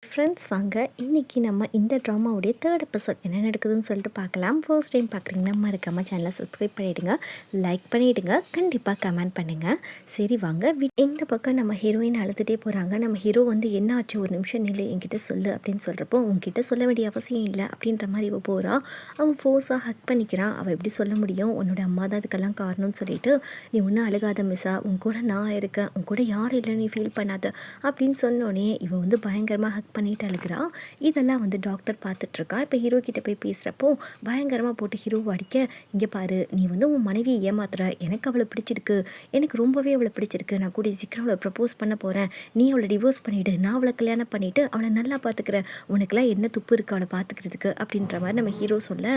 Friends வாங்க இன்றைக்கி நம்ம இந்த ட்ராமாவுடைய தேர்ட் எபிசோட் என்ன நடக்குதுன்னு சொல்லிட்டு பார்க்கலாம். ஃபர்ஸ்ட் டைம் பார்க்குறீங்கன்னா மறக்காமல் சேனலை சப்ஸ்கிரைப் பண்ணிவிடுங்க, லைக் பண்ணிவிடுங்க, கண்டிப்பாக கமெண்ட் பண்ணுங்கள். சரி வாங்க, இந்த பக்கம் நம்ம ஹீரோயின் அழுதுகிட்டே போகிறாங்க. நம்ம ஹீரோ வந்து என்ன ஆச்சு, ஒரு நிமிஷம் நில்லு, என்கிட்ட சொல்லு அப்படின்னு சொல்கிறப்போ உங்ககிட்ட சொல்ல வேண்டிய அவசியம் இல்லை அப்படின்ற மாதிரி இவ போகிறா. அவன் ஃபோர்ஸாக ஹக் பண்ணிக்கிறான். அவள் எப்படி சொல்ல முடியும், உன்னோட அம்மா தான் அதுக்கெல்லாம் காரணம்னு சொல்லிட்டு, நீ ஒன்றும் அழுகாத மிஸ்ஸா, உன் கூட நான் இருக்கேன், உன் கூட யாரும் இல்லை, நீ ஃபீல் பண்ணாத அப்படின்னு சொன்னோடனே இவன் வந்து பயங்கரமாக ஹக் பண்ணிட்டு அழுகிறா. இதெல்லாம் வந்து டாக்டர் பார்த்துட்ருக்கா. இப்போ ஹீரோ கிட்ட போய் பேசுகிறப்போ பயங்கரமாக போட்டு ஹீரோவை அடிக்க, இங்கே பாரு, நீ வந்து உன் மனைவியை ஏமாத்துற, எனக்கு அவளை பிடிச்சிருக்கு, எனக்கு ரொம்பவே அவளை பிடிச்சிருக்கு, நான் கூட சீக்கிரம் அவளை ப்ரப்போஸ் பண்ண போகிறேன், நீ அவளை டிவோர்ஸ் பண்ணிவிடு, நான் அவளை கல்யாணம் பண்ணிவிட்டு அவளை நல்லா பார்த்துக்கிறேன், உனக்குலாம் என்ன துப்பு இருக்குது அவளை பார்த்துக்கிறதுக்கு அப்படின்ற மாதிரி நம்ம ஹீரோ சொல்ல,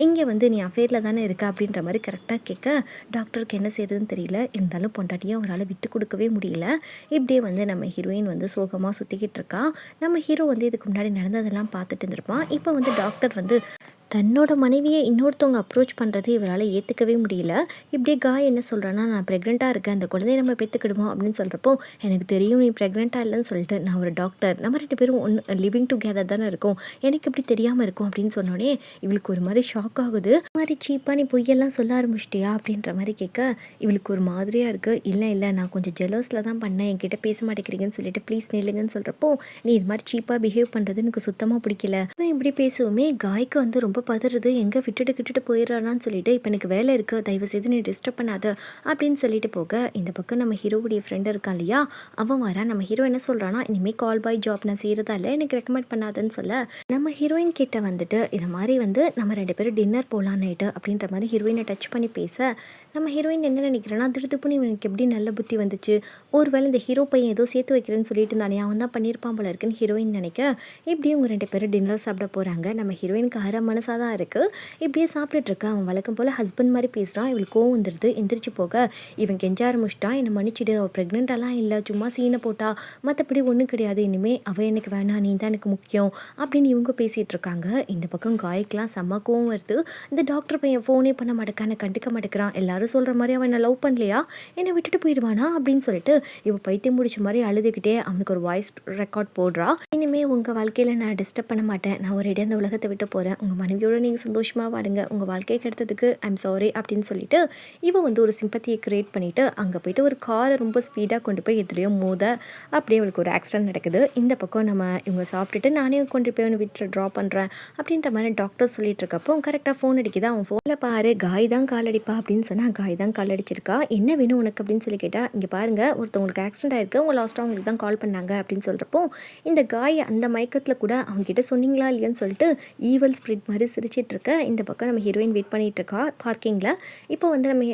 இங்கே வந்து நீ அஃபேரில் தானே இருக்க அப்படின்ற மாதிரி கரெக்டாக கேட்க, டாக்டருக்கு என்ன செய்யறதுன்னு தெரியல. இருந்தாலும் பொண்டாட்டியும் அவரால் விட்டு கொடுக்கவே முடியல. இப்படியே வந்து நம்ம ஹீரோயின் வந்து சோகமாக சுற்றிக்கிட்டு இருக்கா. நம்ம ஹீரோ வந்து இதுக்கு முன்னாடி நடந்ததெல்லாம் பார்த்துட்டு இருந்திருப்பான். இப்போ வந்து டாக்டர் வந்து தன்னோட மனைவியை இன்னொருத்தவங்க அப்ரோச் பண்ணுறது இவரால் ஏற்றுக்கவே முடியல. இப்படியே காய் என்ன சொல்கிறான்னா, நான் ப்ரெக்னெண்ட்டாக இருக்கேன், அந்த குழந்தைய நம்ம பெற்றுக்கிடுவோம் அப்படின்னு சொல்கிறப்போ, எனக்கு தெரியும் நீ ப்ரெக்னெண்ட்டாக இல்லைன்னு சொல்லிட்டு, நான் ஒரு டாக்டர், நம்ம 2 பேரும் லிவிங் டுகெதர் தானே இருக்கோம், எனக்கு எப்படி தெரியாமல் இருக்கும் அப்படின்னு சொன்னோடனே இவளுக்கு ஒரு மாதிரி ஷாக் ஆகுது. இந்த மாதிரி சீப்பாக நீ பொய்யெல்லாம் சொல்ல ஆரம்பிச்சிட்டியா அப்படின்ற மாதிரி கேட்க, இவளுக்கு ஒரு மாதிரியாக இருக்குது. இல்லை இல்லை, நான் கொஞ்சம் ஜெலஸில் தான் பண்ணேன், என்கிட்ட பேச மாட்டேங்கிறீங்கன்னு சொல்லிட்டு ப்ளீஸ் நில்லுங்கன்னு சொல்கிறப்போ, நீ இது மாதிரி சீப்பாக பிஹேவ் பண்ணுறது எனக்கு சுத்தமாக பிடிக்கல. இப்படி பேசுவோமே காய்க்கு வந்து ரொம்ப பதறுது, எங்கே விட்டுட்டு போயிடறான்னு சொல்லிட்டு, இப்போ எனக்கு வேலை இருக்குது, தயவு செய்து நீ டிஸ்டர்ப் பண்ணாத அப்படின்னு சொல்லிட்டு போக, இந்த பக்கம் நம்ம ஹீரோவுடைய ஃப்ரெண்டு இருக்கான் இல்லையா, அவன் வரா. நம்ம ஹீரோ என்ன சொல்கிறான்னா, இனிமேல் கால் பாய் ஜாப் நான் செய்கிறதா இல்லை, எனக்கு ரெக்கமெண்ட் பண்ணாதுன்னு சொல்ல, நம்ம ஹீரோயின் கிட்ட வந்துட்டு இது மாதிரி வந்து நம்ம 2 பேரும் டின்னர் போகலாம் நைட்டு அப்படின்ற மாதிரி ஹீரோயினை டச் பண்ணி பேச, நம்ம ஹீரோயின் என்ன நினைக்கிறேன்னா, திருத்துப்புன்னு இவனுக்கு எப்படி நல்ல புத்தி வந்துச்சு, ஒருவேளை இந்த ஹீரோ பையன் ஏதோ சேர்த்து வைக்கிறேன்னு சொல்லிட்டு இருந்தானே, அவன் தான் பண்ணியிருப்பான் போல இருக்குன்னு ஹீரோயின் நினைக்க, இப்படியே இவங்க 2 பேரும் டின்னர் சாப்பிட போகிறாங்க. நம்ம ஹீரோயினுக்கு அரை மனசாக தான் இருக்குது. இப்படியே சாப்பிட்டுட்டு இருக்கா. அவன் வழக்கம் போல் ஹஸ்பண்ட் மாதிரி பேசுகிறான். இவளுக்கு கோவம் வந்துடுது. எந்திரிச்சு போக, இவன் கெஞ்ச ஆரம்பிச்சிட்டான், என்னை மன்னிச்சிடு, அவள் ப்ரெக்னெண்ட்டெல்லாம் இல்லை, சும்மா சீனை போட்டா, மற்றபடி ஒன்றும் கிடையாது, இனிமேல் அவள் எனக்கு வேணாம், நீ தான் எனக்கு முக்கியம் அப்படின்னு இவங்க பேசிகிட்டு இருக்காங்க. இந்த பக்கம் காய்க்கெலாம் செம்ம கோவம் வருது. இந்த டாக்டர் பையன் ஃபோனே பண்ண மாட்டேக்கான, கண்டுக்க மாட்டேக்கிறான், எல்லாரும் சொல்கிற மாதிரி அவன் என்ன லவ் பண்ணலையா, என்னை விட்டுட்டு போயிடுவானா அப்படின்னு சொல்லிட்டு இவள் பைத்தியம் முடிச்ச மாதிரி அழுதுகிட்டே அவனுக்கு ஒரு வாய்ஸ் ரெக்கார்ட் போடுறா. இனிமேல் உங்கள் வாழ்க்கையில் நான் டிஸ்டர்ப் பண்ண மாட்டேன், நான் ஒரு இடம் அந்த உலகத்தை விட்டு போகிறேன், உங்கள் மனைவியோட நீங்கள் சந்தோஷமாக வாடுங்க, உங்கள் வாழ்க்கையை கெடுத்ததுக்கு ஐம் சாரி அப்படின்னு சொல்லிட்டு இவன் வந்து ஒரு சிம்பத்தியை க்ரியேட் பண்ணிவிட்டு அங்கே போய்ட்டு ஒரு காரை ரொம்ப ஸ்பீடாக கொண்டு போய் எதுலேயோ மோத, அப்படியே அவளுக்கு ஒரு ஆக்சிடென்ட் நடக்குது. இந்த பக்கம் நம்ம இவங்க சாப்பிட்டுட்டு நானே கொண்டு போய் அவனை வீட்டில் ட்ரா பண்ணுறேன் அப்படின்ற மாதிரி டாக்டர் சொல்லிட்டு இருக்கப்போ கரெக்டாக ஃபோன் அடிக்குது. அவன் ஃபோனில் பாரு, காய் தான் கால் அடிப்பா அப்படின்னு சொன்னால், காய் தான் கால் அடிச்சிருக்கா, என்ன வேணும் உனக்கு அப்படின்னு சொல்லி கேட்டால், இங்கே பாருங்கள், ஒருத்தவங்களுக்கு ஆக்சிடென்ட் ஆயிருக்கு, உங்கள் லாஸ்ட்டாக அவங்களுக்கு தான் கால் பண்ணாங்க அப்படின்னு சொல்கிறப்போ, இந்த காய் அந்த மயக்கத்தில் கூட அவங்ககிட்ட சொன்னீங்களா இல்லையான்னு சொல்லிட்டு ஈவல் ஸ்பிரிட் மாதிரி சிரிச்சிட்டு இருக்க. இந்த பக்கம் நம்ம ஹீரோயின் வெயிட் பண்ணிட்டு இருக்கா பார்க்கிங்கில். இப்போ வந்து நம்ம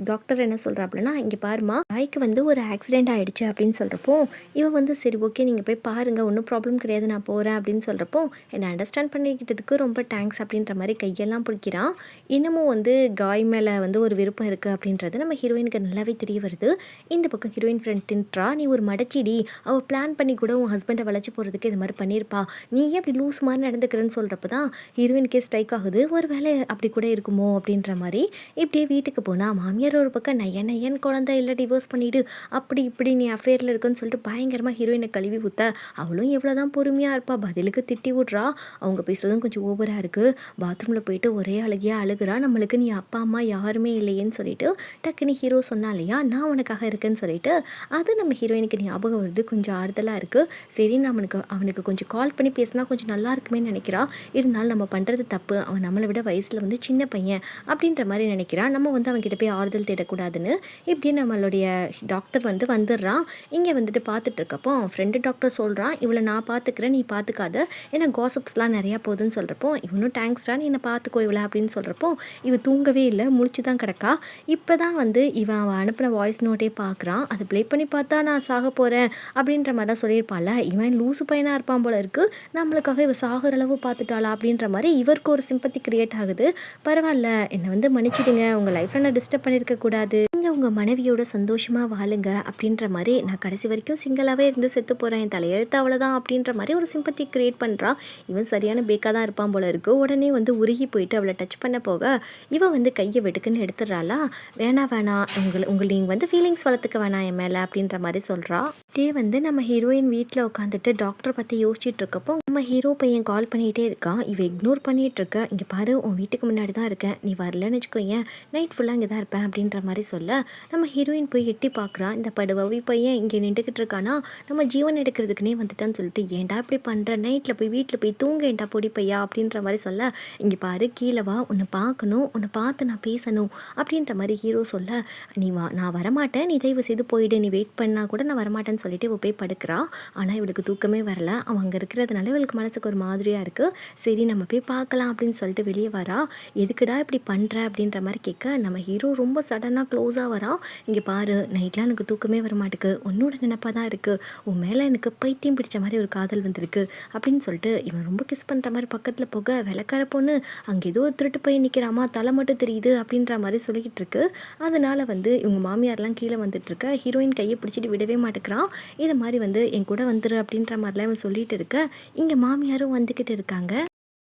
டாக்டர் என்ன சொல்கிறாப்புலனா, இங்கே பாருமா, காய்க்கு வந்து ஒரு ஆக்சிடென்ட் ஆகிடுச்சு அப்படின்னு சொல்கிறப்போ, இவன் வந்து சரி ஓகே நீங்கள் போய் பாருங்கள், ஒன்றும் ப்ராப்ளம் கிடையாது, நான் போகிறேன் அப்படின்னு சொல்கிறப்போ, என்னை அண்டர்ஸ்டாண்ட் பண்ணிக்கிட்டதுக்கு ரொம்ப தேங்க்ஸ் அப்படின்ற மாதிரி கையெல்லாம் பிடிக்கிறான். இன்னமும் வந்து காய் மேலே வந்து ஒரு விருப்பம் இருக்குது அப்படின்றது நம்ம ஹீரோயினுக்கு நல்லாவே தெரிய வருது. இந்த பக்கம் ஹீரோயின் ஃப்ரெண்ட் தின்றா, நீ ஒரு மடச்சிடி, அவள் பிளான் பண்ணி கூட உன் ஹஸ்பண்டை வளைச்சி போகிறதுக்கு இது மாதிரி பண்ணியிருப்பா, நீ ஏன் அப்படி லூஸ் மாதிரி நடந்துக்கிறேன்னு சொல்கிறப்ப தான் ஹீரோயினுக்கே ஸ்ட்ரைக் ஆகுது. ஒரு வேளை அப்படி கூட இருக்குமோ அப்படின்ற மாதிரி. இப்படியே வீட்டுக்கு போனால் மாமியார் ஒரு பக்கம் நயன் குழந்தை இல்லை, டிவோர்ஸ் பண்ணிவிடு, அப்படி இப்படி நீ அஃபேரில் இருக்குன்னு சொல்லிட்டு பயங்கரமாக ஹீரோயினை கழுவி ஊற்ற, அவளும் எவ்வளோ தான் பொறுமையாக இருப்பா, பதிலுக்கு திட்டி விட்றா. அவங்க பேசுகிறதும் கொஞ்சம் ஓவராக இருக்குது. பாத்ரூமில் போயிட்டு ஒரே அழகியாக அழுகிறா, நம்மளுக்கு நீ அப்பா அம்மா யாருமே இல்லையேன்னு சொல்லிட்டு டக்குன்னு ஹீரோ சொன்னா இல்லையா, நான் உனக்காக இருக்கேன்னு சொல்லிட்டு, அது நம்ம ஹீரோயினுக்கு ஞாபகம் வருது. கொஞ்சம் ஆறுதலாக இருக்குது. சரி, அவனுக்கு கொஞ்சம் கால் பண்ணி பேசினா கொஞ்சம் நல்லா இருக்குமே நினைக்கிறா. இருந்தாலும் நம்ம பண்ணுறது தப்பு, அவன் நம்மளை விட வயசில் வந்து சின்ன பையன் அப்படின்ற மாதிரி நினைக்கிறான். நம்ம வந்து அவன்கிட்ட போய் ஆறுதல் தேடக்கூடாதுன்னு இப்படியே நம்மளுடைய டாக்டர் வந்து வந்துடுறான். இங்கே வந்துட்டு பார்த்துட்டு இருக்கப்போ அவன் ஃப்ரெண்டு டாக்டர் சொல்கிறான், இவளை நான் பார்த்துக்கிறேன், நீ பார்த்துக்காத, ஏன்னா காசிப்ஸ்லாம் நிறையா போகுதுன்னு சொல்கிறப்போ, இவனும் தேங்க்ஸ்டா, நீ என்னை பார்த்துக்கோ இவளை அப்படின்னு சொல்கிறப்போ, இவன் தூங்கவே இல்லை, முழிச்சு தான் கிடக்கா. இப்போ தான் வந்து அவன் அனுப்பின வாய்ஸ் நோட்டே பார்க்குறான். அதை ப்ளே பண்ணி பார்த்தா நான் சாக போகிறேன் அப்படின்ற மாதிரி தான் சொல்லியிருப்பாள். இவன் லூசு பையனாக இருப்பான் போல இருக்குது, நம்மளுக்காக இவ சாகிற அளவு பார்த்துட்டாளா அப்படின்ற மாதிரி இவ இவருக்கு ஒரு சிம்பத்தி கிரியேட் ஆகுது. பரவாயில்ல, என்னை வந்து மன்னிச்சிடுங்க, உங்கள் லைஃப்பில் நான் டிஸ்டர்ப் பண்ணியிருக்க கூடாது, நீங்கள் உங்கள் மனைவியோட சந்தோஷமாக வாழுங்க அப்படின்ற மாதிரி, நான் கடைசி வரைக்கும் சிங்கிளாகவே இருந்து செத்து போகிறேன், என் தலையெழுத்து அவ்வளோதான் அப்படின்ற மாதிரி ஒரு சிம்பத்தி கிரியேட் பண்ணுறா. இவன் சரியான பேக்காக தான் இருப்பான் போல இருக்கு. உடனே வந்து உருகி போயிட்டு அவளை டச் பண்ண போக இவன் வந்து கையை வெட்டுக்குன்னு எடுத்துடுறாளா. வேணாம் வேணாம், நீங்கள் வந்து ஃபீலிங்ஸ் வளர்த்துக்க வேணாம் என் மேலே அப்படின்ற மாதிரி சொல்கிறா. இதே வந்து நம்ம ஹீரோயின் வீட்டில் உட்காந்துட்டு டாக்டரை பற்றி யோசிச்சுட்டு இருக்கப்போ நம்ம ஹீரோ பையன் கால் பண்ணிகிட்டே இருக்கான். இவன் இக்னோர் பண்ணிகிட்டு இருக்க. இங்கே பாரு, உன் வீட்டுக்கு முன்னாடி தான் இருக்கேன், நீ வரலன்னு வச்சுக்கோங்க, நைட் ஃபுல்லாக இங்கே தான் இருப்பேன் அப்படின்ற மாதிரி சொல்ல நம்ம ஹீரோயின் போய் எட்டி பார்க்குறான். இந்த படுவவி பையன் இங்கே நின்றுக்கிட்டு இருக்கானா, நம்ம ஜீவன் எடுக்கிறதுக்குனே வந்துட்டான்னு சொல்லிட்டு, ஏன்டா இப்படி பண்ணுற, நைட்டில் போய் வீட்டில் போய் தூங்கேன்டா பொடி பையா அப்படின்ற மாதிரி சொல்ல, இங்கே பாரு கீழே வா, உன்னை பார்க்கணும், உன்னை பார்த்து நான் பேசணும் அப்படின்ற மாதிரி ஹீரோ சொல்ல, நீ வா, நான் வரமாட்டேன், நீ தயவு செய்து போயிடு, நீ வெயிட் பண்ணால் கூட நான் வரமாட்டேன்னு சொல்லிட்டு இவ போய் படுக்கிறா. ஆனால் இவளுக்கு தூக்கமே வரல. அவன் அங்கே இருக்கிறதுனால இவளுக்கு மனசுக்கு ஒரு மாதிரியாக இருக்குது. சரி நம்ம போய் பார்க்கலாம் அப்படின்னு சொல்லிட்டு வெளியே வரா. எதுக்குடா இப்படி பண்ணுற அப்படின்ற மாதிரி கேட்க நம்ம ஹீரோ ரொம்ப சடனாக க்ளோஸாக வரான். இங்கே பாரு, நைட்லாம் எனக்கு தூக்கமே வர மாட்டேக்கு, உன்னோட நினப்பாக தான் இருக்குது, உன் மேலே எனக்கு பைத்தியம் பிடிச்ச மாதிரி ஒரு காதல் வந்திருக்கு அப்படின்னு சொல்லிட்டு இவன் ரொம்ப கிஸ் பண்ணுற மாதிரி பக்கத்தில் போக, விளக்கார பொண்ணு அங்கே ஏதோ திருட்டு போய் நிற்கிறாமா, தலை மட்டும் தெரியுது அப்படின்ற மாதிரி சொல்லிக்கிட்டு இருக்கு. அதனால வந்து இவங்க மாமியார்லாம் கீழே வந்துட்டுருக்க. ஹீரோயின் கையை பிடிச்சிட்டு விடவே மாட்டேங்கிறான். இது மாதிரி வந்து என் கூட வந்துரு அப்படின்ற மாதிரிலாம் இவன் சொல்லிட்டு இருக்க. இங்கே மாமியாரும் வந்துக்கிட்டு இருக்காங்க.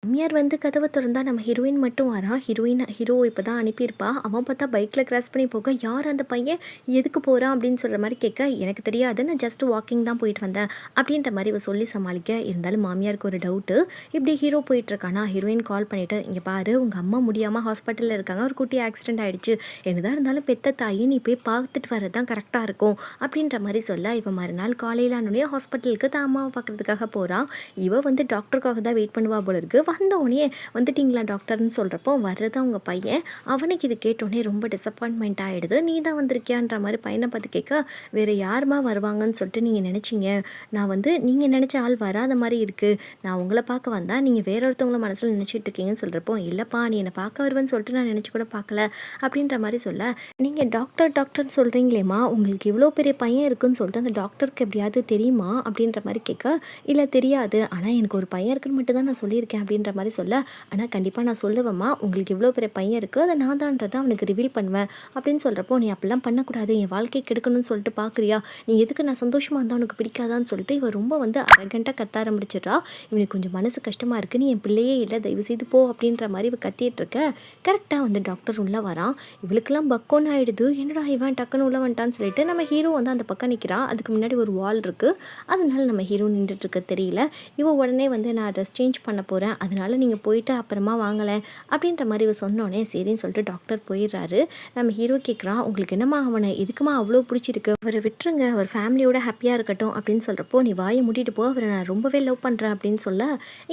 மாமியார் வந்து கதவை திறந்தா நம்ம ஹீரோயின் மட்டும் வரா. ஹீரோ இப்போ தான் அனுப்பியிருப்பா. அவன் பார்த்தா பைக்கில் கிராஸ் பண்ணி போக, யார் அந்த பையன், எதுக்கு போகிறான் அப்படின்னு சொல்கிற மாதிரி கேட்க, எனக்கு தெரியாது, நான் ஜஸ்ட் வாக்கிங் தான் போயிட்டு வந்தேன் அப்படின்ற மாதிரி இவ சொல்லி சமாளிக்க. இருந்தாலும் மாமியாருக்கு ஒரு டவுட்டு. இப்படி ஹீரோ போயிட்டுருக்கானா, ஹீரோயின் கால் பண்ணிவிட்டு, இங்கே பாரு, உங்கள் அம்மா முடியாமல் ஹாஸ்பிட்டலில் இருக்காங்க, ஒரு குட்டி ஆக்சிடென்ட் ஆகிடுச்சு, என்னதான் இருந்தாலும் பெத்த தாயை நீ போய் பார்த்துட்டு வர்றது தான் கரெக்டாக இருக்கும் அப்படின்ற மாதிரி சொல்ல, இவன் மறுநாள் காலையில் ஆனோடனே ஹாஸ்பிட்டலுக்கு தான் அம்மாவை பார்க்குறதுக்காக போகிறான். இவ வந்து டாக்டருக்காக தான் வெயிட் பண்ணுவா போல இருக்கு. வந்தோடனே வந்துட்டிங்களா டாக்டர்னு சொல்கிறப்போ வர்றது அவங்க பையன். அவனுக்கு இது கேட்டோடனே ரொம்ப டிசப்பாயின்மெண்ட் ஆகிடுது. நீ தான் வந்திருக்கியான்ற மாதிரி பையனை பார்த்து கேட்க, வேறு யாருமா வருவாங்கன்னு சொல்லிட்டு நீங்கள் நினச்சிங்க, நான் வந்து நீங்கள் நினச்ச ஆள் வராத மாதிரி இருக்குது, நான் உங்களை பார்க்க வந்தால் நீங்கள் வேற ஒருத்தவங்கள மனசில் நினச்சிட்டு இருக்கீங்கன்னு சொல்கிறப்போ, இல்லைப்பா நீ என்னை பார்க்க வருவேன்னு சொல்லிட்டு நான் நினச்சி கூட பார்க்கல அப்படின்ற மாதிரி சொல்ல, நீங்கள் டாக்டர்னு சொல்கிறீங்களேம்மா, உங்களுக்கு இவ்வளோ பெரிய பையன் இருக்குன்னு சொல்லிட்டு அந்த டாக்டருக்கு எப்படியாவது தெரியுமா அப்படின்ற மாதிரி கேட்க, இல்லை தெரியாது, ஆனால் எனக்கு ஒரு பையன் இருக்குன்னு மட்டும் தான் நான் சொல்லியிருக்கேன் அப்படின்ற மாதிரி சொல்ல, ஆனால் கண்டிப்பாக நான் சொல்லுவேம்மா, உங்களுக்கு இவ்வளோ பெரிய பையன் இருக்குது, அதை நான் தான்றதை அவனுக்கு ரிவீல் பண்ணுவேன் அப்படின்னு சொல்கிறப்போ, நீ அப்படிலாம் பண்ணக்கூடாது, என் வாழ்க்கை கெடுக்கணும்னு சொல்லிட்டு பார்க்குறியா, நீ எதுக்கு நான் சந்தோஷமாக இருந்தால் உனக்கு பிடிக்காதான்னு சொல்லிட்டு இவன் ரொம்ப வந்து அரகண்ட்டாக கத்த ஆரம்பிச்சிட்றா. இவனுக்கு கொஞ்சம் மனசு கஷ்டமாக இருக்குது, நீ என் பிள்ளையே இல்லை, தயவு செய்து போ அப்படின்ற மாதிரி இவ கத்திட்டு இருக்க. கரெக்டாக வந்து டாக்டர் உள்ளே வரான். இவளுக்கெல்லாம் பக்கோன்னு ஆகிடுது. என்னடா இவன் டக்குன்னு உள்ள வந்துட்டான்னு சொல்லிட்டு நம்ம ஹீரோ வந்து அந்த பக்கம் நிற்கிறான். அதுக்கு முன்னாடி ஒரு வால் இருக்குது, அதனால நம்ம ஹீரோ நின்றுட்டு இருக்க தெரியல. இவ உடனே வந்து நான் ட்ரெஸ் சேஞ்ச் பண்ண போகிறேன், அதனால நீங்கள் போயிட்டு அப்புறமா வாங்கலை அப்படின்ற மாதிரி இவ சொன்னோன்னே சரின்னு சொல்லிட்டு டாக்டர் போயிடுறாரு. நம்ம ஹீரோ கேட்குறான், உங்களுக்கு என்னம்மா அவனை எதுக்குமா அவ்வளோ பிடிச்சிருக்கு, அவரை விட்டுருங்க, அவர் ஃபேமிலியோட ஹாப்பியாக இருக்கட்டும் அப்படின்னு சொல்கிறப்போ, நீ வாயை மூட்டிட்டு போ, அவரை நான் ரொம்பவே லவ் பண்ணுறேன் அப்படின்னு சொல்ல,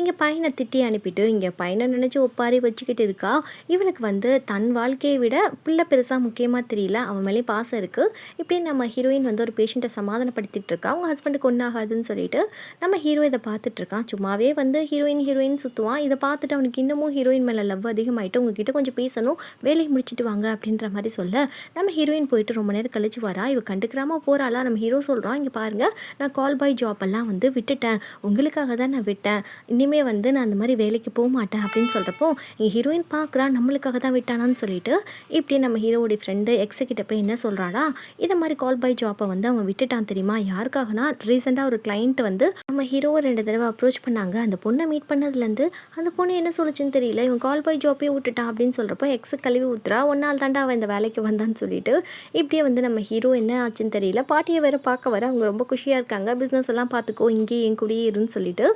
இங்கே பையனை திட்டி அனுப்பிட்டு இங்கே பையனை நினச்சி ஒப்பாரி வச்சுக்கிட்டு இருக்கா. இவனுக்கு வந்து தன் வாழ்க்கையை விட பிள்ளை பெருசாக முக்கியமாக தெரியல, அவன் மேலே பாசம் இருக்குது. இப்படி நம்ம ஹீரோயின் வந்து ஒரு பேஷண்ட்டை சமாதானப்படுத்திட்டு இருக்கா. அவங்க ஹஸ்பண்டுக்கு ஒன்றாகாதுன்னு சொல்லிட்டு நம்ம ஹீரோ இதை பார்த்துட்டு இருக்கான். சும்மாவே வந்து ஹீரோயின் சுற்றுவான். இதை பார்த்துட்டு அவனுக்கு இன்னமும் ஹீரோயின் மேலே லவ் அதிகமாகிட்டு, உங்ககிட்ட கொஞ்சம் பேசணும், வேலையை முடிச்சுட்டு வாங்க அப்படின்ற மாதிரி சொல்ல, நம்ம ஹீரோயின் போயிட்டு ரொம்ப நேரம் கழிச்சு வரா. இவ கண்டுக்கிறாமல் போகிறாளா. நம்ம ஹீரோ சொல்கிறான், இங்கே பாருங்கள், நான் கால் பாய் ஜாப் எல்லாம் வந்து விட்டுட்டேன், உங்களுக்காக தான் நான் விட்டேன், இனிமேல் வந்து நான் அந்த மாதிரி வேலைக்கு போக மாட்டேன் அப்படின்னு சொல்கிறப்போ, இங்கே ஹீரோயின் பார்க்குறான், நம்மளுக்காக தான் விட்டானான்னு சொல்லிட்டு இப்படி நம்ம ஹீரோடைய ஃப்ரெண்டு எக்ஸுக்கிட்ட போய் என்ன சொல்கிறாடா, இதை மாதிரி கால் பாய் ஜாப்பை வந்து அவன் விட்டுட்டான் தெரியுமா, யாருக்காகனா ரீசெண்டாக ஒரு கிளைண்ட் வந்து நம்ம ஹீரோவை 2 தடவை அப்ரோச் பண்ணாங்க. அந்த பொண்ணை மீட் பண்ணதுலேருந்து அந்த பொண்ணு என்ன சொல்லுச்சுன்னு தெரியல, இவன் கால் பாய் ஜாப்பே விட்டுட்டான் அப்படின்னு சொல்கிறப்போ எக்ஸு கழுவி ஊத்துறா. ஒன்னால் தாண்டா அவன் இந்த வேலைக்கு வந்தான்னு சொல்லிட்டு இப்படியே வந்து நம்ம ஹீரோ என்ன ஆச்சுன்னு தெரியல, பாட்டியை வேறு பார்க்க வர அவங்க ரொம்ப குஷியாக இருக்காங்க. பிஸ்னஸ் எல்லாம் பார்த்துக்கோ, இங்கேயே என் கூடயே இருன்னு சொல்லிட்டு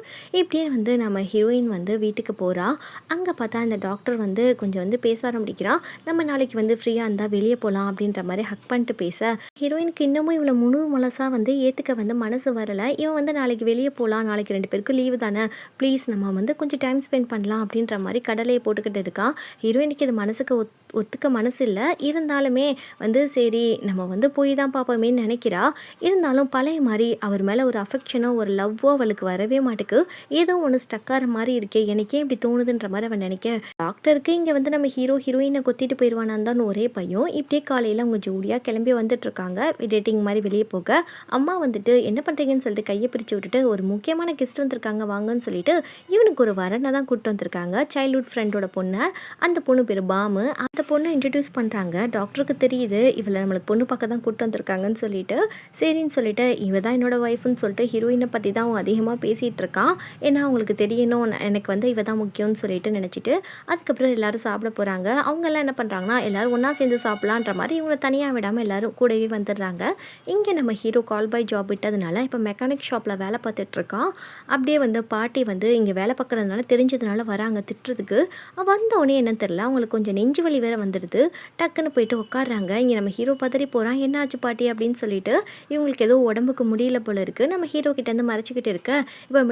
இப்படியே வந்து நம்ம ஹீரோயின் வந்து வீட்டுக்கு போகிறா. அங்கே பார்த்தா இந்த டாக்டர் வந்து கொஞ்சம் வந்து பேச ஆரம்பிக்கிறான். நம்ம நாளைக்கு வந்து ஃப்ரீயாக இருந்தால் வெளியே போகலாம் அப்படின்ற மாதிரி ஹக் பண்ணிட்டு பேச, ஹீரோயினுக்கு இன்னமும் இவ்வளோ முழு மனசாக வந்து ஏற்றுக்க வந்து மனசு வரலை. இவன் வந்து நாளைக்கு வெளியே போகலாம், நாளைக்கு 2 பேருக்கும் லீவு தானே, ப்ளீஸ் நம்ம வந்து கொஞ்சம் டைம் ஸ்பெண்ட் பண்ணலாம் அப்படின்ற மாதிரி கடலையை போட்டுக்கிட்டு இருக்கான். ஹீரோயினுக்கு இது மனசுக்கு ஒத்துக்க மனசு இல்ல. இருந்தாலுமே வந்து சரி நம்ம வந்து போய் தான் பார்ப்போமேன்னு நெனைக்கிறா. இருந்தாலும் பழைய மாரி அவர் மேல ஒரு அஃபெக்ஷனோ, ஒரு லவ்வோ அவளுக்கு வரவே மாட்டுக்கு. ஏதோ ஒண்ணு ஸ்டக் ஆற மாரி இருக்கே! எனக்கே இப்படி தோணுதுன்ற மாரி அவ நெனைக்க, டாக்டருக்கு இங்க வந்து நம்ம ஹீரோ, ஹீரோயின கொத்திட்டு போயிருவானான்னு தான் ஒரே பயம். இப்படியே காலையில அவங்க ஜோடியா கிளம்பி வந்துட்டுருக்காங்க. டேட்டிங் மாரி வெளிய போக. அம்மா வந்துட்டு என்ன பண்றீங்கன்னு சொல்லிட்டு கைய பிரிச்சு விட்டுட்டு, ஒரு முக்கியமான கெஸ்ட் வந்திருக்காங்க வாங்கன்னு சொல்லிட்டு, இவனுக்கு ஒரு வரன தான் கூட்டு வந்திருக்காங்க. சைல்ட்ஹுட் ஃப்ரெண்டோட பொண்ண. அந்த பொண்ணு பேரு பாமு. அந்த பொண்ண இன்ட்ரோடியூஸ் பண்றாங்க. டாக்டருக்கு தெரியுது, இவள நம்மளுக்கு பொண்ணு பார்க்க தான் கூட்டு வந்திருக்காங்கன்னு சொல்லிட்டு, சரின்னு சொல்லிட்டு, இவ தான் என்னோட ஒய்ஃப்ன்னு சொல்லிட்டு ஹீரோயின பத்தி தான் அவன் அதிகமா பேசிட்டு இருக்கான். ஏன்னா அவங்களுக்கு தெரியணும், எனக்கு வந்து இவ தான் முக்கியம்னு சொல்லிட்டு நினைச்சிட்டு, அதுக்கப்புறம் எல்லாரும் சாப்பிட போறாங்க. அவங்கலாம் என்ன பண்றாங்கன்னா, எல்லாரும் ஒண்ணா சேர்ந்து சாப்பிடலான்ற மாரி இவங்கள தனியா விடாம எல்லாரும் கூடவே வந்துடுறாங்க. இங்க நம்ம ஹீரோ கால் பை ஜாப் விட்டதுனால, இப்ப மெக்கானிக் ஷாப்ல வேலை பார்த்துட்டு இருக்கான். அப்படியே வந்து பாட்டி வந்து இங்க வேலை பார்க்கறதுனால தெரிஞ்சதுனால வராங்க திட்டுறதுக்கு. வந்தோனே என்னன்னு தெரியல, அவங்களுக்கு கொஞ்சம் நெஞ்சு வலி வேற வந்துடுது. டக்குன்னு போயிட்டு உட்கார்றாங்க. இங்க நம்ம ஹீரோ பதறி போறான். "என்னாச்சு பாட்டி?" அப்படின்னு சொல்லிட்டு. இவங்களுக்கு ஏதோ உடம்புக்கு முடியல போல இருக்கு. நம்ம ஹீரோ கிட்டேருந்து மறைச்சுக்கிட்டு இருக்க, இப்போ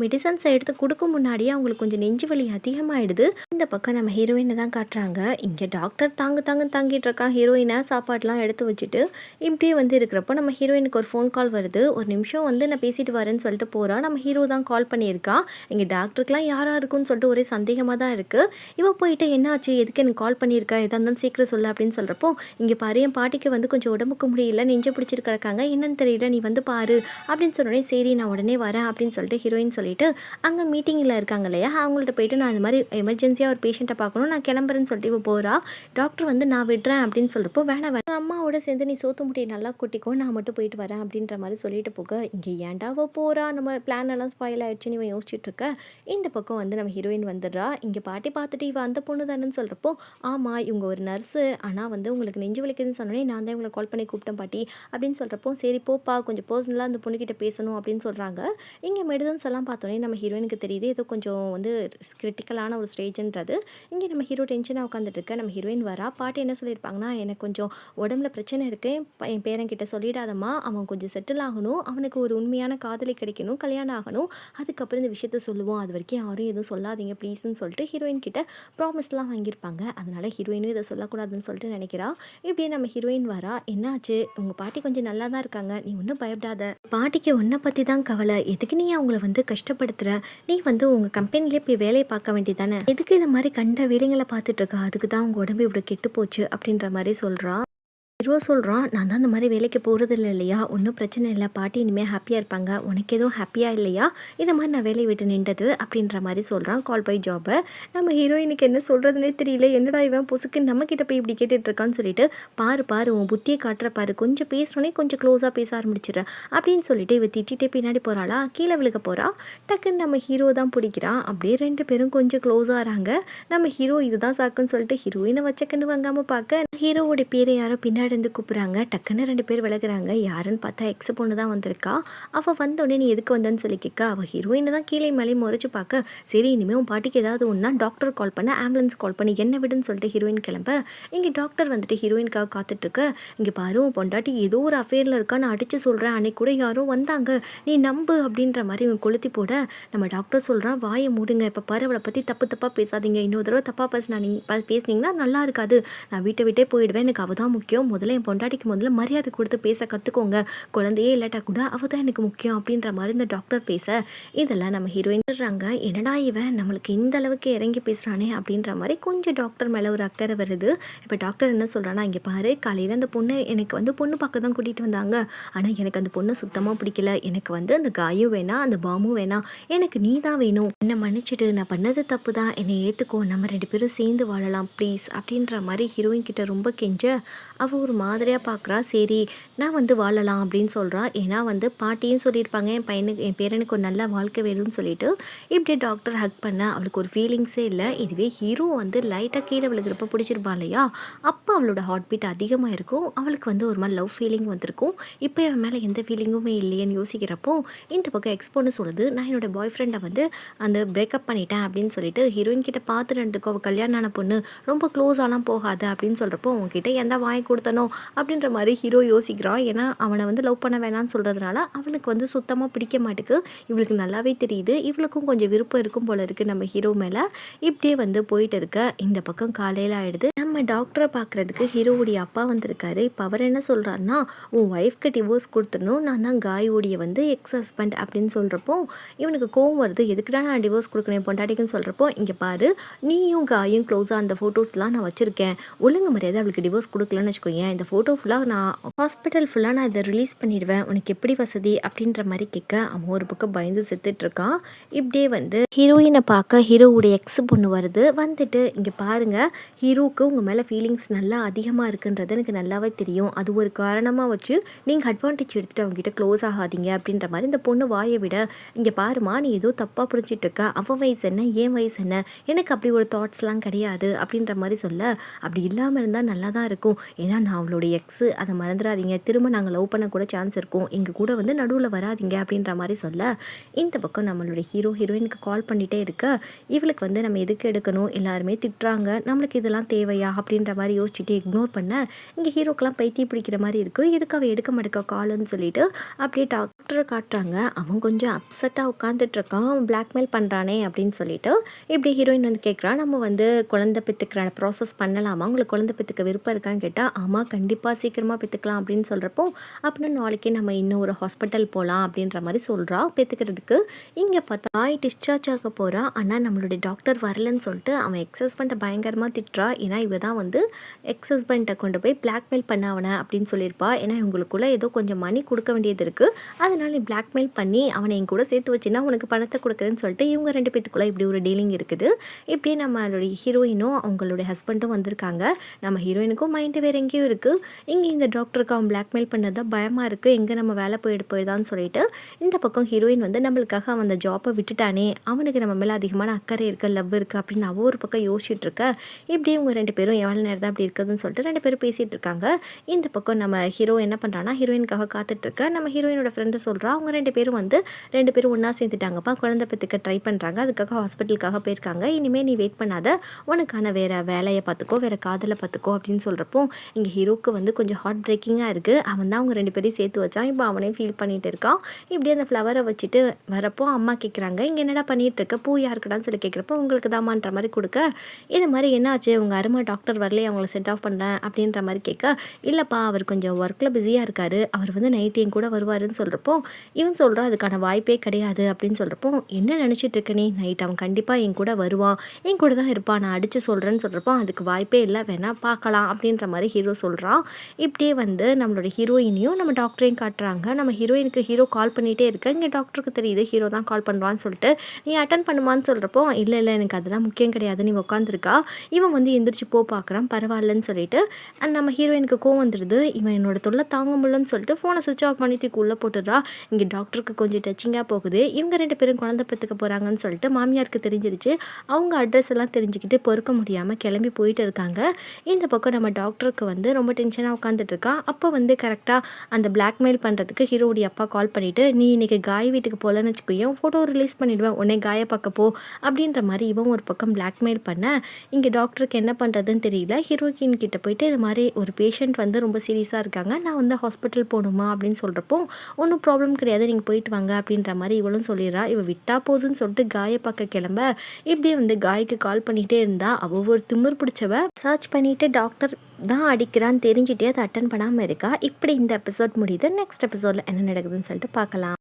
மெடிசன்ஸை எடுத்து குடுக்கும் முன்னாடியே அவங்களுக்கு கொஞ்சம் நெஞ்சு வலி அதிகமாயிடுது. இந்த பக்கம் நம்ம ஹீரோயின தான் காட்டுறாங்க. இங்க டாக்டர் தாங்கு தாங்குன்னு தாங்கிட்டு இருக்கான் ஹீரோயின சாப்பாடுலாம் எடுத்து வச்சுட்டு. இப்படியே வந்து இருக்கிறப்போ நம்ம ஹீரோயினுக்கு ஒரு ஃபோன் கால் வருது. ஒரு நிமிஷம் வந்து நான் பேசிட்டு வரேன்னு சொல்லிட்டு போறா. நம்ம ஹீரோ தான் கால் பண்ணியிருக்கான். இங்க டாக்டருக்குலாம் யாரா இருக்குன்னு சொல்லிட்டு ஒரே சந்தேகமா தான் இருக்கு. இவ போயிட்டு "என்னாச்சு? எதுக்கு எனக்கு கால் பண்ணியிருக்க? எதா இருந்தாலும் சீக்கிரம் சொல்லு" அப்படின்னு சொல்றப்போ, "இங்க பாரு என் பாட்டிக்கு வந்து கொஞ்சம் உடம்புக்கு முடியல. நெஞ்ச பிடிச்சிட்டு கிடக்காங்க. என்னன்னு தெரியல. நீ வந்து பாரு" அப்படின்னு சொன்னோனே, "சரி நான் உடனே வரேன்" அப்படின்னு சொல்லிட்டு ஹீரோயின் சொல்லிட்டு, அங்க மீட்டிங்ல இருக்காங்க இல்லையா? அவங்கள்ட்ட போயிட்டு "நான் இந்த மாரி எமர்ஜென்சியா ஒரு பேஷண்ட்ட பார்க்கணும். நான் கிளம்புறேன்னு" சொல்லிட்டு இவ போறா. டாக்டர் வந்து "நான் விடுறேன்" அப்படின்னு சொல்றப்போ, "வேணாம் வேணாம். அம்மாவோட சேர்ந்து நீ சோத்து முட்டைய நல்லா கொட்டிக்கோ. நான் மட்டும் போயிட்டு வரேன்" அப்படின்ற மாரி சொல்லிட்டு போக, இங்க ஏன்டா அவ போறா? நம்ம பிளான் எல்லாம் ஸ்பாயில் ஆயிடுச்சுன்னு இவன் யோசிச்சுட்டு இருக்க, இந்த பக்கம் வந்து நம்ம ஹீரோயின் வந்துடுறா. இங்க பாட்டி பார்த்துட்டு இவ அந்த பொண்ணு தானேன்னு சொல்றப்போ, "ஆமா இவங்க ஒரு நர்ஸு. ஆனா வந்து உங்களுக்கு நெஞ்சு வலிக்குதுன்னு சொன்னோனே நான் தான் இவங்கள கால் பண்ணி கூப்பிட்டேன் பாட்டி" அப்படின்னு சொல்றப்போ, "சரி போப்பா கொஞ்சம் பர்சனலா அந்த பொண்ணுகிட்ட பேசணும்" அப்படின்னு சொல்றாங்க. இங்க மெடிசன்ஸ் எல்லாம் பார்த்தோனே நம்ம ஹீரோயினுக்கு தெரியுது ஏதோ கொஞ்சம் வந்து கிரிட்டிக்கலான ஒரு ஸ்டேஜ்ன்றது. இங்க நம்ம ஹீரோ டென்ஷனா உட்காந்துட்டு இருக்க, நம்ம ஹீரோயின் வரா. பாட்டி என்ன சொல்லியிருப்பாங்கன்னா, "எனக்கு கொஞ்சம் உடம்புல பிரச்சனை இருக்கு. என் பேரன்கிட்ட சொல்லிடாதம்மா. அவன் கொஞ்சம் செட்டில் ஆகணும். அவனுக்கு ஒரு உண்மையான காதலி கிடைக்கணும். கல்யாணம் ஆகணும். அதுக்கப்புறம் இந்த விஷயத்த சொல்லுவோம். அது வரைக்கும் யாரும் எதுவும் சொல்லாதீங்க ப்ளீஸ்ன்னு" சொல்லிட்டு ஹீரோயின் கிட்ட ப்ராமிஸ்லாம் வாங்கியிருப்பாங்க. அதனால ஹீரோயினும் இத சொல்லக்கூடாதுன்னு சொல்லிட்டு நினைக்கிறா. இப்படியே நம்ம ஹீரோயின் வரா. "என்னாச்சு? உங்க பாட்டி கொஞ்சம் நல்லா தான் இருக்காங்க. நீ ஒண்ணும் பயப்படாத. பாட்டிக்கு உன்ன பத்தி தான் கவலை. எதுக்கு நீ அவங்கள வந்து கஷ்டப்படுத்துற? நீ வந்து உங்க கம்பெனிலே போய் வேலைய பார்க்க வேண்டியதானே? எதுக்கு இந்த மாரி கண்ட வேலைங்கள பார்த்துட்டு இருக்க? அதுக்கு தான் உங்க உடம்பு இவ்வளோ கெட்டு போச்சு" அப்படின்ற மாரி சொல்றா. ஹீரோ சொல்றான், "நான் தான் இந்த மாரி வேலைக்கு போறதில்ல இல்லையா? ஒண்ணும் பிரச்சனை இல்ல. பாட்டி இனிமே ஹாப்பியா இருப்பாங்க. உனக்கு எதுவும் ஹாப்பியா இல்லையா? இந்த மாரி நான் வேலைய விட்டு நின்டது" அப்படின்ற மாரி சொல்றான். கால் பை ஜாப. நம்ம ஹீரோயினுக்கு என்ன சொல்றதுன்னே தெரியல. என்னடா இவன் பொசுக்குன்னு நம்ம கிட்ட போய் இப்படி கேட்டுட்டு இருக்கான்னு சொல்லிட்டு, "பாரு பாரு உன் புத்திய காட்டுற பாரு. கொஞ்சம் பேசுனோனே கொஞ்சம் க்ளோஸா பேச ஆரம்பிச்சுடுற" அப்படின்னு சொல்லிட்டு இவ திட்டிட்டே பின்னாடி போறாளா, கீழ விழுக போறா. டக்குன்னு நம்ம ஹீரோ தான் புடிக்கிறான். அப்படியே 2 பேரும் கொஞ்சம் க்ளோஸ் ஆறாங்க. நம்ம ஹீரோ இதுதான் சாக்குன்னு சொல்லிட்டு ஹீரோயின வச்ச கண்ணு வாங்காம பார்க்க, ஹீரோவோட பேரை யாரோ பின்னாடி இருந்து கூப்பிடுறாங்க. டக்குன்னு 2 பேர் விலகுறாங்க. யாருன்னு பார்த்தா எக்ஸ் பொண்ணு தான் வந்திருக்கா. அவ வந்தோனே, "நீ எதுக்கு வந்தன்னு?" சொல்லி கேட்க, அவ ஹீரோயின தான் கீழே மேலேயும் முறைச்சு பார்க்க, "சரி இனிமே உன் பாட்டிக்கு ஏதாவது ஒண்ணுனா டாக்டர் கால் பண்ணு, ஆம்புலன்ஸ் கால் பண்ணு, என்ன விடுன்னு" சொல்லிட்டு ஹீரோயின் கிளம்ப, இங்க டாக்டர் வந்துட்டு ஹீரோயினுக்காக காத்துட்டு இருக்க, "இங்க பாரு உன் பொண்டாட்டி ஏதோ ஒரு அஃபேர்ல இருக்கா, நான் அடிச்சு சொல்றேன். அன்னைக்கு கூட யாரோ வந்தாங்க. நீ நம்பு" அப்படின்ற மாரி இவன் கொளுத்தி போட, நம்ம டாக்டர் சொல்றான், "வாய மூடுங்க. இப்ப பாரு அவள பத்தி தப்பு தப்பா பேசாதீங்க. இன்னொரு தடவ தப்பா பேசுனீங்கன்னா நல்லா இருக்காது. நான் வீட்ட விட்டே போயிடுவேன். எனக்கு அவ தான் முக்கியம். முதல்ல என் பொண்டாட்டிக்கு முதல்ல மரியாதை கொடுத்து பேச கத்துக்கோங்க. குழந்தையே இல்லாட்டா கூட அவ தான் எனக்கு முக்கியம்" அப்படின்ற மாரி இந்த டாக்டர் பேச, இதெல்லாம் நம்ம ஹீரோயின் சொல்றாங்க, "என்னடா இவன் நம்மளுக்கு இந்த அளவுக்கு இறங்கி பேசுறானே" அப்படின்ற மாரி கொஞ்சம் டாக்டர் மேல ஒரு அக்கறை வருது. இப்ப டாக்டர் என்ன சொல்றான்னா, "இங்க பாரு காலையில அந்த பொண்ணு எனக்கு வந்து பொண்ணு பார்க்க தான் கூட்டிட்டு வந்தாங்க. ஆனா எனக்கு அந்த பொண்ணு சுத்தமா பிடிக்கல. எனக்கு வந்து அந்த காயும் வேணாம், அந்த பாமும் வேணாம். எனக்கு நீ தான் வேணும். என்ன மன்னிச்சுடு. நான் பண்ணது தப்பு தான். என்னை ஏத்துக்கோ. நம்ம 2 பேரும் சேர்ந்து வாழலாம் ப்ளீஸ்" அப்படின்ற மாரி ஹீரோயின் கிட்ட ரொம்ப கெஞ்ச, அவ ஒரு மாதிரியா பார்க்குறா. "சரி நான் வந்து வாழலாம்" அப்படின்னு சொல்றா. ஏன்னா வந்து பாட்டியும் சொல்லியிருப்பாங்க, என் பேரனுக்கு ஒரு நல்ல வாழ்க்கை வேணும்னு சொல்லிட்டு. இப்படியே டாக்டர் ஹக் பண்ண அவளுக்கு ஒரு ஃபீலிங்ஸே இல்ல. இதுவே ஹீரோ வந்து லைட்டா கீழ விழுகிறப்ப பிடிச்சிருப்பான் இல்லையா? அப்ப அவளோட ஹார்ட் பீட் அதிகமா இருக்கும். அவளுக்கு வந்து ஒரு மாரி லவ் ஃபீலிங் வந்திருக்கும். இப்ப இவன் மேல எந்த ஃபீலிங்குமே இல்லையேன்னு யோசிக்கிறப்போ, இந்த பக்கம் எக்ஸ் பொண்ணு சொல்லுது, "நான் என்னோட பாய் ஃப்ரெண்ட வந்து அந்த பிரேக்கப் பண்ணிட்டேன்" அப்படின்னு சொல்லிட்டு. ஹீரோயின் கிட்ட பார்த்து நடந்துக்கோ. அவ கல்யாணம் ஆன பொண்ணு. ரொம்ப க்ளோஸாலாம் போகாத அப்படின்னு சொல்றப்போ, "உன்கிட்ட எந்த வாய் கொடுத்தனோ பண்ணணும் அப்படின்ற மாதிரி ஹீரோ யோசிக்கிறான். ஏன்னா அவனை வந்து லவ் பண்ண வேணாம்னு சொல்கிறதுனால அவனுக்கு வந்து சுத்தமாக பிடிக்க மாட்டுக்கு. இவளுக்கு நல்லாவே தெரியுது, இவளுக்கும் கொஞ்சம் விருப்பம் இருக்கும் போல இருக்குது நம்ம ஹீரோ மேலே. இப்படியே வந்து போயிட்டு இருக்க இந்த பக்கம் காலையில் ஆகிடுது. நம்ம டாக்டரை பார்க்குறதுக்கு ஹீரோவுடைய அப்பா வந்திருக்காரு. இப்போ அவர் என்ன சொல்கிறாருன்னா, உன் ஒய்ஃப்க்கு டிவோர்ஸ் கொடுத்துடணும், நான் தான் காயோடைய வந்து எக்ஸ் ஹஸ்பண்ட் அப்படின்னு சொல்கிறப்போ இவனுக்கு கோவம் வருது. எதுக்குடா நான் டிவோர்ஸ் கொடுக்கணும் என் பொண்டாட்டிக்குன்னு சொல்கிறப்போ, இங்கே பாரு நீயும் காயும் க்ளோஸாக அந்த ஃபோட்டோஸ்லாம் நான் வச்சுருக்கேன், ஒழுங்கு மரியாதை அவளுக்கு டிவோர்ஸ் கொடுக்கலன்னு வச்சுக்கோங்க, இந்த ஃபோட்டோ ஃபுல்லாக நான் ஹாஸ்பிட்டல் ஃபுல்லாக நான் இதை ரிலீஸ் பண்ணிடுவேன், உனக்கு எப்படி வசதி அப்படின்ற மாதிரி கேட்க அவன் ஒரு பக்கம் பயந்து செத்துட்ருக்கான். இப்படியே வந்து ஹீரோயினை பார்க்க ஹீரோவுடைய எக்ஸ் பொண்ணு வருது. வந்துட்டு இங்கே பாருங்கள், ஹீரோவுக்கு உங்கள் மேலே ஃபீலிங்ஸ் நல்லா அதிகமாக இருக்குன்றது எனக்கு நல்லாவே தெரியும், அது ஒரு காரணமாக வச்சு நீங்கள் அட்வான்டேஜ் எடுத்துகிட்டு அவங்ககிட்ட க்ளோஸ் ஆகாதீங்க அப்படின்ற மாதிரி இந்த பொண்ணு வாயை விட, இங்கே பாருமா நீ ஏதோ தப்பாக புரிஞ்சிட்டு இருக்க, அவன் வயசு என்ன என் வயசு என்ன, எனக்கு அப்படி ஒரு தாட்ஸ்லாம் கிடையாது அப்படின்ற மாதிரி சொல்ல, அப்படி இல்லாமல் இருந்தால் நல்லா தான் இருக்கும், ஏன்னா நான் அவளுடைய எக்ஸு, அதை மறந்துடாதீங்க, திரும்ப நாங்கள் லவ் பண்ண கூட சான்ஸ் இருக்கும், எங்கள் கூட வந்து நடுவில் வராதிங்க அப்படின்ற மாதிரி சொல்ல, இந்த பக்கம் நம்மளுடைய ஹீரோயினுக்கு கால் பண்ணிகிட்டே இருக்க, இவளுக்கு வந்து நம்ம எதுக்கு எடுக்கணும், எல்லாருமே திட்டுறாங்க, நம்மளுக்கு இதெல்லாம் தேவையா அப்படின்ற மாதிரி யோசிச்சுட்டு இக்னோர் பண்ண, இங்கே ஹீரோக்கெலாம் பைத்தியம் பிடிக்கிற மாதிரி இருக்குது, எதுக்கு அவள் எடுக்க மாட்டேக்கா கால்னு சொல்லிட்டு அப்படியே டாக்டரை காட்டுறாங்க. அவன் கொஞ்சம் அப்செட்டாக உட்காந்துட்ருக்கான், பிளாக்மெயில் பண்ணுறானே அப்படின்னு சொல்லிட்டு. இப்படி ஹீரோயின் வந்து கேட்குறா, நம்ம வந்து குழந்தை பெற்றுக்கிற ப்ராசஸ் பண்ணலாமா, உங்களுக்கு குழந்தை பெற்றுக்க விருப்பம் இருக்கான்னு கேட்டால், ஆமாம் கண்டிப்பாக சீக்கிரமாக பெற்றுக்கலாம் அப்படின்னு சொல்கிறப்போ, அப்படின்னா நாளைக்கே நம்ம இன்னும் ஒரு ஹாஸ்பிட்டல் போகலாம் அப்படின்ற மாதிரி சொல்கிறா பெற்றுக்கிறதுக்கு. இங்கே பார்த்தா டிஸ்சார்ஜ் ஆக போகிறா, ஆனால் நம்மளுடைய டாக்டர் வரலன்னு சொல்லிட்டு அவன் எக்ஸ் ஹஸ்பண்டை பயங்கரமாக திட்டுறா. ஏன்னா இவ தான் வந்து எக்ஸ் ஹஸ்பண்டை கொண்டு போய் பிளாக்மெயில் பண்ண அவனை அப்படின்னு சொல்லியிருப்பா. ஏன்னா இவங்களுக்குள்ளே ஏதோ கொஞ்சம் மணி கொடுக்க வேண்டியது இருக்குது, அதனால நீ பிளாக்மெயில் பண்ணி அவனை என் கூட சேர்த்து வச்சுன்னா உனக்கு பணத்தை கொடுக்குறேன்னு சொல்லிட்டு இவங்க 2 பேத்துக்குள்ளே இப்படி ஒரு டீலிங் இருக்குது. இப்படியே நம்மளுடைய ஹீரோயினும் அவங்களுடைய ஹஸ்பண்டும் வந்திருக்காங்க. நம்ம ஹீரோயினுக்கும் மைண்டு வேறு எங்கேயும் இருக்குது. இங்கே இந்த டாக்டருக்கு அவன் பிளாக்மெயில் பண்ணது தான் பயமாக இருக்குது, எங்கே நம்ம வேலை போயிடுதான்னு சொல்லிட்டு இந்த பக்கம் ஹீரோயின் வந்து நம்மளுக்காக அவன் அந்த ஜாப்பை விட்டுட்டானே, அவனுக்கு நம்ம மேலே அதிகமான அக்கறை இருக்குது, லவ் இருக்குது அப்படின்னு அவள் ஒரு பக்கம் யோசிச்சுட்டு இருக்க. இப்படியே இவங்க 2 பேரும் எவ்வளோ நேரம் தான் அப்படி இருக்குதுன்னு சொல்லிட்டு 2 பேரும் பேசிகிட்டு இருக்காங்க. இந்த பக்கம் நம்ம ஹீரோ என்ன பண்ணுறான்னா ஹீரோயினுக்காக காத்துட்ருக்க. நம்ம ஹீரோயினோட ஃப்ரெண்டு சொல்கிறா, அவங்க 2 பேரும் வந்து 2 பேரும் ஒன்றா சேர்ந்துட்டாங்கப்பா, குழந்தை பெற்றுக்க ட்ரை பண்ணுறாங்க, அதுக்காக ஹாஸ்பிட்டலுக்காக போயிருக்காங்க, இனிமேல் நீ வெயிட் பண்ணாத, உனக்கான வேறு வேலையை பார்த்துக்கோ, வேறு காதலை பார்த்துக்கோ அப்படின்னு சொல்கிறப்போ, இங்கே ஹீரோக்கு வந்து கொஞ்சம் ஹார்ட் பிரேக்கிங்காக இருக்குது. அவன் தான் அவங்க 2 பேரையும் சேர்த்து வச்சான், இப்போ அவனே ஃபீல் பண்ணிகிட்டு இருக்கான். இப்படியே அந்த ஃப்ளவரை வச்சுட்டு வரப்போ அம்மா கேட்குறாங்க, இங்கே என்னடா பண்ணிகிட்டு இருக்க, பூ யாருக்குடான்னு சொல்லி கேட்குறப்போ உங்களுக்கு தாமான்ற மாதிரி கொடுக்க, இது மாதிரி என்னாச்சு உங்கள் அருமை டாக்டர் வரலையே அவங்கள செட் ஆஃப் பண்ணேன் அப்படின்ற மாதிரி கேட்க, இல்லைப்பா அவர் கொஞ்சம் ஒர்க்கில் பிஸியாக இருக்கார், அவர் வந்து நைட்டு என் கூட வருவாருன்னு சொல்கிறப்போ, இவன் சொல்கிறான் அதுக்கான வாய்ப்பே கிடையாது அப்படின்னு சொல்கிறப்போ, என்ன நினச்சிட்டு இருக்க நீ, நைட் அவன் கண்டிப்பாக என் கூட வருவான், என் கூட தான் இருப்பான், நான் அடித்து சொல்கிறேன்னு சொல்கிறப்போ, அதுக்கு வாய்ப்பே இல்லை, வேணால் பார்க்கலாம் அப்படின்ற மாதிரி ஹீரோ சொல்கிறான். இப்படியே வந்து நம்மளோட ஹீரோயினையும் நம்ம டாக்டரையும் காட்டுறாங்க. நம்ம ஹீரோயினுக்கு ஹீரோ கால் பண்ணிகிட்டே இருக்க, இங்கே டாக்டருக்கு தெரியுது ஹீரோ தான் கால் பண்ணுவான்னு சொல்லிட்டு, நீ அட்டன் பண்ணுமான்னு சொல்கிறப்போ, இல்லை எனக்கு அதெல்லாம் முக்கியம் கிடையாது, நீ உட்காந்துருக்கா. இவன் வந்து எந்திரிச்சு பார்க்குறான், பரவாயில்லன்னு சொல்லிட்டு. நம்ம ஹீரோயினுக்கு கோவம் வந்துடுது, இவன் என்னோட தொல்லை தாங்க முடியலன்னு சொல்லிட்டு ஃபோனை சுவிட்ச் ஆஃப் பண்ணி தூக்கி உள்ளே போட்டுடுறா. இங்கே டாக்டருக்கு கொஞ்சம் டச்சிங்காக போகுது. இவங்க 2 பேரும் குழந்தை பெற்றுக்க போகிறாங்கன்னு சொல்லிட்டு மாமியாருக்கு தெரிஞ்சிருச்சு. அவங்க அட்ரஸ் எல்லாம் தெரிஞ்சுக்கிட்டு பொறுக்க முடியாமல் கிளம்பி போயிட்டு இருக்காங்க. இந்த பக்கம் நம்ம டாக்டருக்கு வந்து ரொம்ப டென்ஷனாக உட்காந்துட்டு இருக்கான். அப்போ வந்து கரெக்டாக அந்த பிளாக்மெயில் பண்ணுறதுக்கு ஹீரோடைய அப்பா கால் பண்ணிவிட்டு, நீ இன்றைக்கி காய் வீட்டுக்கு போகலன்னு வச்சுக்கோயேன், ஃபோட்டோ ரிலீஸ் பண்ணிவிடுவேன், உடனே காயை பார்க்க போ அப்படின்ற மாதிரி இவன் ஒரு பக்கம் பிளாக்மெயில் பண்ண, இங்கே டாக்டருக்கு என்ன பண்ணுறதுன்னு தெரியல. ஹீரோயின் கிட்ட போயிட்டு இது மாதிரி ஒரு பேஷண்ட் வந்து ரொம்ப சீரியஸாக இருக்காங்க, நான் வந்து ஹாஸ்பிட்டல் போகணுமா அப்படின்னு சொல்கிறப்போ, ஒன்றும் ப்ராப்ளம் கிடையாது நீங்கள் போயிட்டு வாங்க அப்படின்ற மாதிரி இவளும் சொல்லிடுறா. இவள் விட்டா போதுன்னு சொல்லிட்டு காயை பார்க்க கிளம்ப, இப்படியே வந்து காய்க்கு கால் பண்ணிகிட்டே இருந்தா. அவள் ஒரு திமிர் பிடிச்சவ சர்ச் பண்ணிவிட்டு டாக்டர் தான் அடிக்கிறான்னு தெரிஞ்சுட்டே அதை அட்டன் பண்ணாமல் இருக்கா. இப்படி இந்த எபிசோட் முடியுது. நெக்ஸ்ட் எபிசோடில் என்ன நடக்குதுன்னு சொல்லிட்டு பார்க்கலாம்.